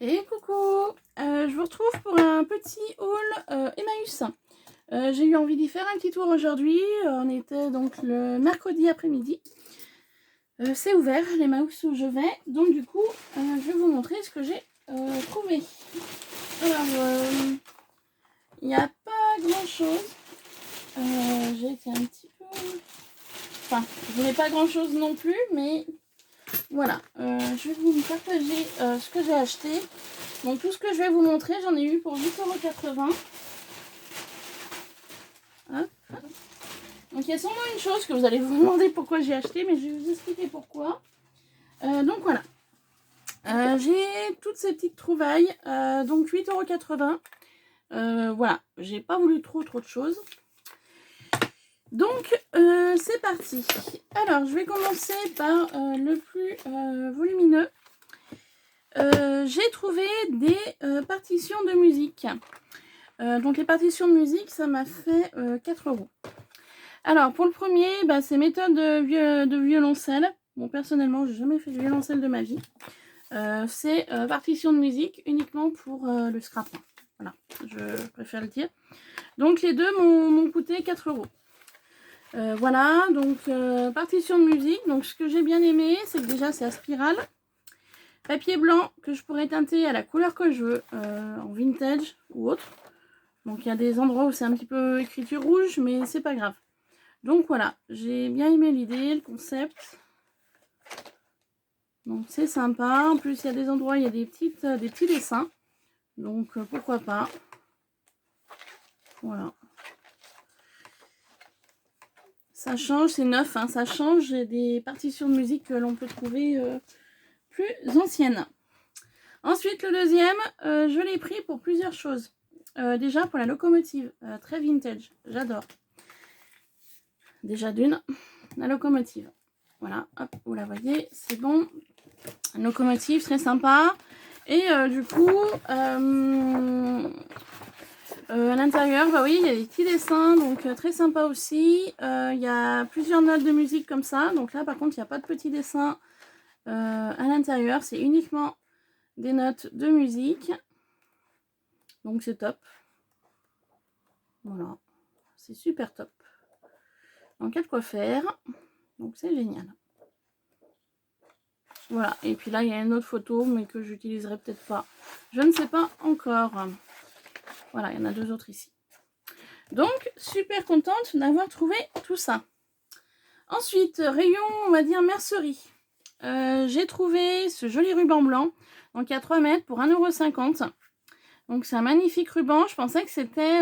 Et coucou, je vous retrouve pour un petit haul Emmaüs. J'ai eu envie d'y faire un petit tour aujourd'hui. On était donc le mercredi après-midi. C'est ouvert, l'Emmaüs où je vais. Donc du coup, je vais vous montrer ce que j'ai trouvé. Alors, il n'y a pas grand-chose. J'ai été un petit peu... Enfin, je n'ai pas grand-chose non plus, mais... Voilà, je vais vous partager ce que j'ai acheté. Donc tout ce que je vais vous montrer, j'en ai eu pour 8,80 €. Donc il y a sûrement une chose que vous allez vous demander pourquoi j'ai acheté, mais je vais vous expliquer pourquoi. Donc voilà, j'ai toutes ces petites trouvailles, donc 8,80 €. Voilà, j'ai pas voulu trop de choses. Donc c'est parti. Alors je vais commencer par le plus volumineux. J'ai trouvé des partitions de musique. Donc les partitions de musique, ça m'a fait 4 €. Alors pour le premier, c'est méthode de violoncelle. Bon, personnellement, j'ai jamais fait de violoncelle de ma vie. C'est partition de musique uniquement pour le scrap. Voilà, je préfère le dire. Donc les deux m'ont coûté 4 €. Voilà, donc partition de musique. Donc ce que j'ai bien aimé, c'est que déjà c'est à spirale. Papier blanc que je pourrais teinter à la couleur que je veux, en vintage ou autre. Donc il y a des endroits où c'est un petit peu écriture rouge, mais c'est pas grave. Donc voilà, j'ai bien aimé l'idée, le concept. Donc c'est sympa. En plus, il y a des endroits, il y a des petits dessins. Donc pourquoi pas. Voilà. Ça change, c'est neuf, hein, ça change des partitions de musique que l'on peut trouver plus anciennes. Ensuite, le deuxième, je l'ai pris pour plusieurs choses. Déjà pour la locomotive, très vintage, j'adore. Déjà d'une, la locomotive. Voilà, hop, vous la voyez, c'est bon. Une locomotive très sympa. Et du coup, à l'intérieur, oui, il y a des petits dessins, donc très sympa aussi. Il y a plusieurs notes de musique comme ça. Donc là, par contre, il n'y a pas de petits dessins à l'intérieur. C'est uniquement des notes de musique. Donc c'est top. Voilà, c'est super top. Donc il y a de quoi faire. Donc c'est génial. Voilà, et puis là il y a une autre photo, mais que j'utiliserai peut-être pas. Je ne sais pas encore. Voilà, il y en a deux autres ici. Donc, super contente d'avoir trouvé tout ça. Ensuite, rayon, on va dire mercerie. J'ai trouvé ce joli ruban blanc. Donc, il y a 3 mètres pour 1,50 €. Donc, c'est un magnifique ruban. Je pensais que c'était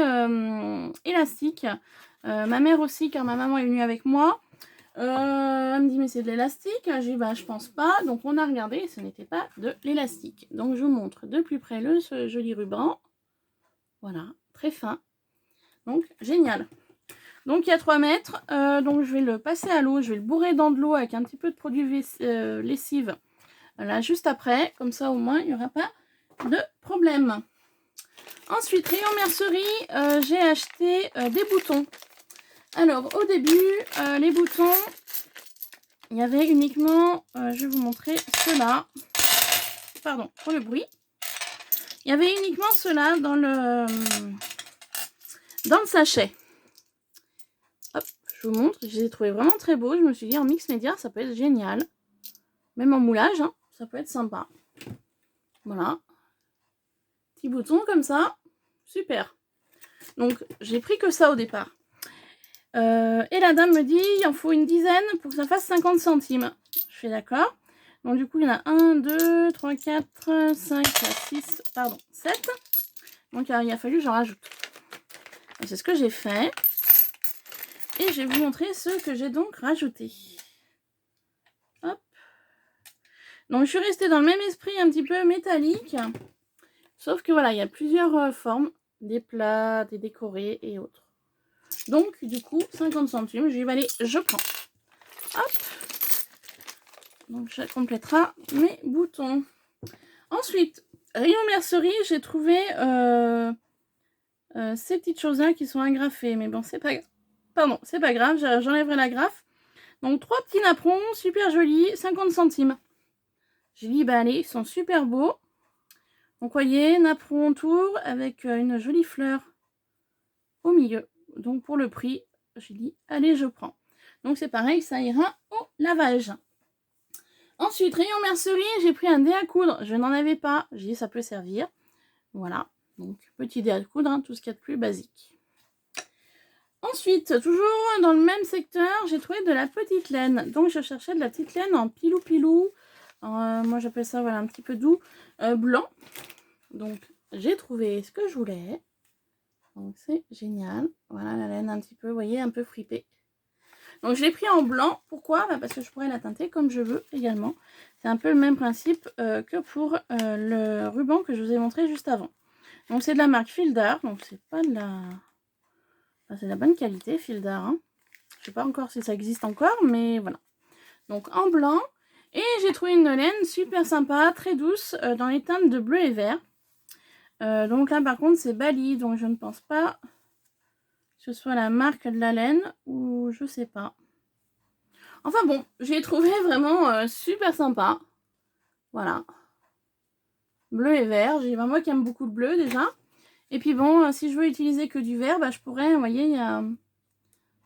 élastique. Ma mère aussi, car ma maman est venue avec moi. Elle me dit, mais c'est de l'élastique. J'ai dit, je pense pas. Donc, on a regardé et ce n'était pas de l'élastique. Donc, je vous montre de plus près ce joli ruban. Voilà, très fin. Donc, génial. Donc, il y a 3 mètres. Donc, je vais le passer à l'eau. Je vais le bourrer dans de l'eau avec un petit peu de produit lessive. Là, juste après. Comme ça, au moins, il n'y aura pas de problème. Ensuite, rayon mercerie, j'ai acheté des boutons. Alors, au début, les boutons, il y avait uniquement, je vais vous montrer ceux-là. Pardon pour le bruit. Il y avait uniquement ceux-là dans le sachet. Hop, je vous montre. Je les ai trouvés vraiment très beaux. Je me suis dit, en mix média, ça peut être génial. Même en moulage, hein, ça peut être sympa. Voilà. Petit bouton comme ça. Super. Donc, j'ai pris que ça au départ. Et la dame me dit, il en faut une dizaine pour que ça fasse 50 centimes. Je fais d'accord. Donc, du coup, il y en a 1, 2, 3, 4, 5, 6, pardon, 7. Donc, il a fallu que j'en rajoute. C'est ce que j'ai fait. Et je vais vous montrer ce que j'ai donc rajouté. Hop. Donc, je suis restée dans le même esprit un petit peu métallique. Sauf que voilà, il y a plusieurs formes. Des plats, des décorés et autres. Donc, du coup, 50 centimes. Je vais aller, je prends. Hop. Donc, ça complétera mes boutons. Ensuite, rayon mercerie, j'ai trouvé ces petites choses-là qui sont agrafées. Mais bon, c'est pas... Pardon, c'est pas grave, j'enlèverai la graffe. Donc, 3 petits napperons, super jolis, 50 centimes. J'ai dit, allez, ils sont super beaux. Donc, voyez, napperon tour avec une jolie fleur au milieu. Donc, pour le prix, j'ai dit, allez, je prends. Donc, c'est pareil, ça ira au lavage. Ensuite, rayon mercerie, j'ai pris un dé à coudre. Je n'en avais pas. J'ai dit, ça peut servir. Voilà. Donc, petit dé à coudre, hein, tout ce qu'il y a de plus basique. Ensuite, toujours dans le même secteur, j'ai trouvé de la petite laine. Donc, je cherchais de la petite laine en pilou-pilou. Moi, j'appelle ça, voilà, un petit peu doux. Blanc. Donc, j'ai trouvé ce que je voulais. Donc, c'est génial. Voilà, la laine un petit peu, vous voyez, un peu fripée. Donc, je l'ai pris en blanc. Pourquoi? Parce que je pourrais la teinter comme je veux également. C'est un peu le même principe que pour le ruban que je vous ai montré juste avant. Donc, c'est de la marque Fildar. Donc, c'est pas de la... Enfin, c'est de la bonne qualité, Fildar. Hein. Je sais pas encore si ça existe encore, mais voilà. Donc, en blanc. Et j'ai trouvé une laine super sympa, très douce, dans les teintes de bleu et vert. Donc là, par contre, c'est Bali. Donc, je ne pense pas que ce soit la marque de la laine ou je sais pas. Enfin bon, j'ai trouvé vraiment super sympa. Voilà. Bleu et vert. J'ai moi qui aime beaucoup le bleu déjà. Et puis bon, si je veux utiliser que du vert, bah, je pourrais, vous voyez, il y a...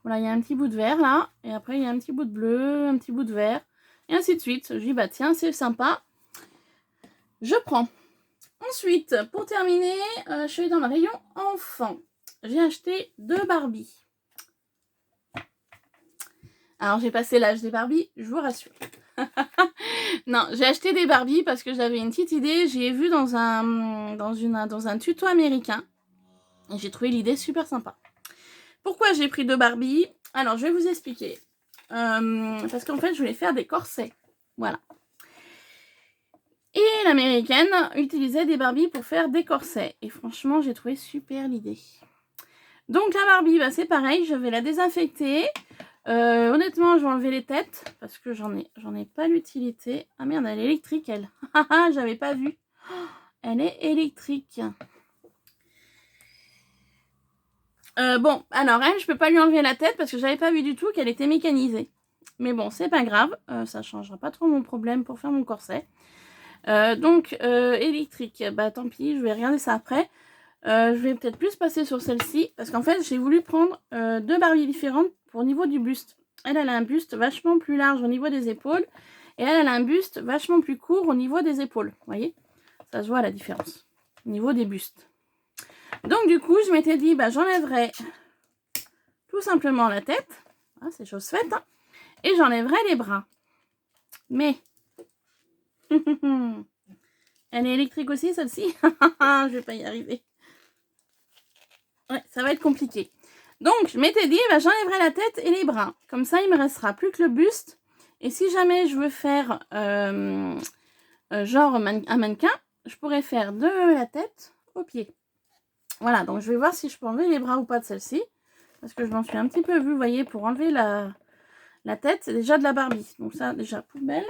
Voilà, il y a un petit bout de vert là. Et après, il y a un petit bout de bleu, un petit bout de vert. Et ainsi de suite. Je dis, bah tiens, c'est sympa. Je prends. Ensuite, pour terminer, je suis dans le rayon enfant. J'ai acheté 2 Barbie. Alors, j'ai passé l'âge des Barbie, je vous rassure. Non, j'ai acheté des Barbie parce que j'avais une petite idée. J'ai vu dans un tuto américain. Et j'ai trouvé l'idée super sympa. Pourquoi j'ai pris 2 Barbie? Alors, je vais vous expliquer. Parce qu'en fait, je voulais faire des corsets. Voilà. Et l'américaine utilisait des Barbie pour faire des corsets. Et franchement, j'ai trouvé super l'idée. Donc, la Barbie, bah, c'est pareil. Je vais la désinfecter. Honnêtement, je vais enlever les têtes parce que j'en ai pas l'utilité. Ah merde, elle est électrique, elle. J'avais pas vu. Elle est électrique. Bon, alors elle, je peux pas lui enlever la tête parce que j'avais pas vu du tout qu'elle était mécanisée. Mais bon, c'est pas grave. Ça changera pas trop mon problème pour faire mon corset. Donc, électrique. Bah tant pis, je vais regarder ça après. Je vais peut-être plus passer sur celle-ci parce qu'en fait, j'ai voulu prendre 2 Barbies différentes pour au niveau du buste. Elle a un buste vachement plus large au niveau des épaules. Et elle a un buste vachement plus court au niveau des épaules. Vous voyez? Ça se voit la différence. Au niveau des bustes. Donc du coup, je m'étais dit, bah j'enlèverai tout simplement la tête. Ah, c'est chose faite. Hein, et j'enlèverai les bras. Mais... elle est électrique aussi, celle-ci. Je vais pas y arriver. Ouais, ça va être compliqué. Donc, je m'étais dit, bah, j'enlèverai la tête et les bras. Comme ça, il me restera plus que le buste. Et si jamais je veux faire genre un mannequin, je pourrais faire de la tête aux pieds. Voilà, donc je vais voir si je peux enlever les bras ou pas de celle-ci. Parce que je m'en suis un petit peu vue, vous voyez, pour enlever la tête, c'est déjà de la Barbie. Donc ça, déjà, poubelle.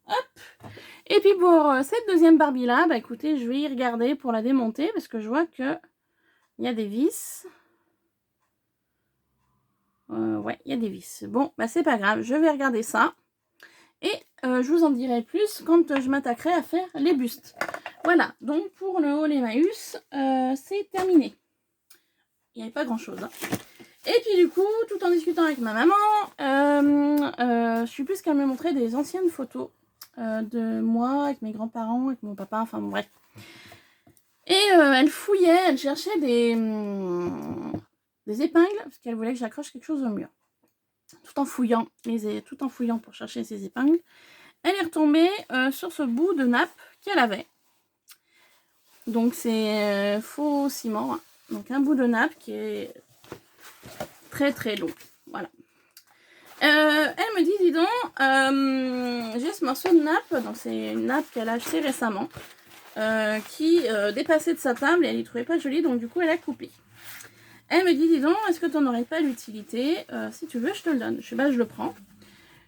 Hop. Et puis pour cette deuxième Barbie-là, bah écoutez, je vais y regarder pour la démonter. Parce que je vois que il y a des vis. Ouais, il y a des vis. Bon, bah c'est pas grave, je vais regarder ça. Et je vous en dirai plus quand je m'attaquerai à faire les bustes. Voilà, donc pour le haut l'Emmaüs, c'est terminé. Il n'y avait pas grand chose. Hein. Et puis du coup, tout en discutant avec ma maman, je suis plus qu'à me montrer des anciennes photos de moi, avec mes grands-parents, avec mon papa, enfin bon bref. Et elle fouillait, elle cherchait des épingles, parce qu'elle voulait que j'accroche quelque chose au mur. Tout en fouillant pour chercher ces épingles, elle est retombée sur ce bout de nappe qu'elle avait. Donc c'est faux ciment, hein. Donc un bout de nappe qui est très très long. Voilà. Elle me dit, dis donc, j'ai ce morceau de nappe, donc c'est une nappe qu'elle a achetée récemment, qui dépassait de sa table et elle y trouvait pas jolie, donc du coup elle a coupé. Elle me dit, dis donc, est-ce que tu n'en aurais pas l'utilité? Si tu veux, je te le donne. Je sais pas, je le prends.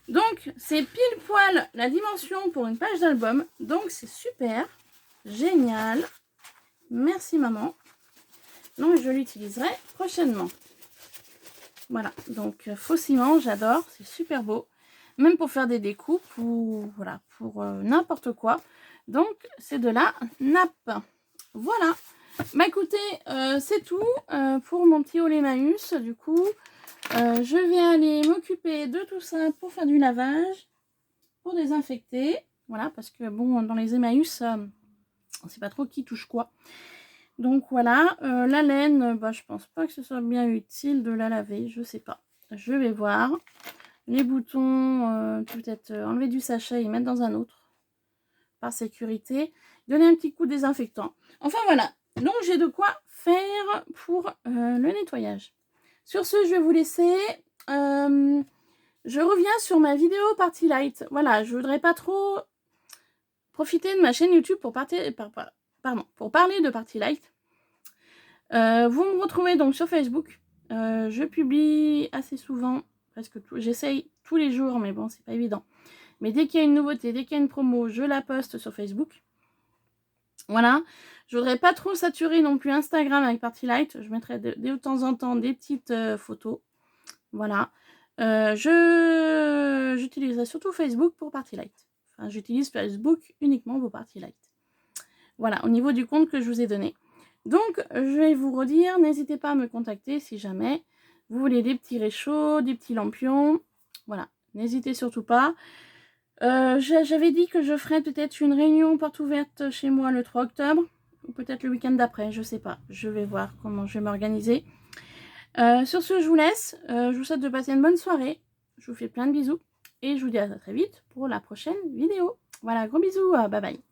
Donc, c'est pile poil la dimension pour une page d'album. Donc, c'est super. Génial. Merci, maman. Donc, je l'utiliserai prochainement. Voilà. Donc, faux ciment, j'adore. C'est super beau. Même pour faire des découpes ou voilà, pour n'importe quoi. Donc, c'est de la nappe. Voilà. Bah écoutez, c'est tout pour mon petit haul Emmaüs. Du coup, je vais aller m'occuper de tout ça pour faire du lavage, pour désinfecter. Voilà, parce que bon, dans les Emmaüs, on ne sait pas trop qui touche quoi. Donc voilà, la laine, bah, je pense pas que ce soit bien utile de la laver, je sais pas. Je vais voir. Les boutons, peut-être enlever du sachet et mettre dans un autre, par sécurité. Donner un petit coup de désinfectant. Enfin voilà, donc j'ai de quoi faire pour le nettoyage. Sur ce, je vais vous laisser. Je reviens sur ma vidéo Party Light. Voilà, je voudrais pas trop profiter de ma chaîne YouTube pour, pour parler de Party Light. Vous me retrouvez donc sur Facebook. Je publie assez souvent, presque tout. J'essaye tous les jours, mais bon, c'est pas évident. Mais dès qu'il y a une nouveauté, dès qu'il y a une promo, je la poste sur Facebook. Voilà. Je voudrais pas trop saturer non plus Instagram avec Party Light. Je mettrai de temps en temps des petites photos. Voilà. J'utiliserai surtout Facebook pour Party Light. Enfin, j'utilise Facebook uniquement pour Party Light. Voilà, au niveau du compte que je vous ai donné. Donc, je vais vous redire, n'hésitez pas à me contacter si jamais vous voulez des petits réchauds, des petits lampions. Voilà, n'hésitez surtout pas. J'avais dit que je ferais peut-être une réunion porte ouverte chez moi le 3 octobre. Ou peut-être le week-end d'après, je sais pas. Je vais voir comment je vais m'organiser. Sur ce, je vous laisse. Je vous souhaite de passer une bonne soirée. Je vous fais plein de bisous. Et je vous dis à très vite pour la prochaine vidéo. Voilà, gros bisous. Bye bye.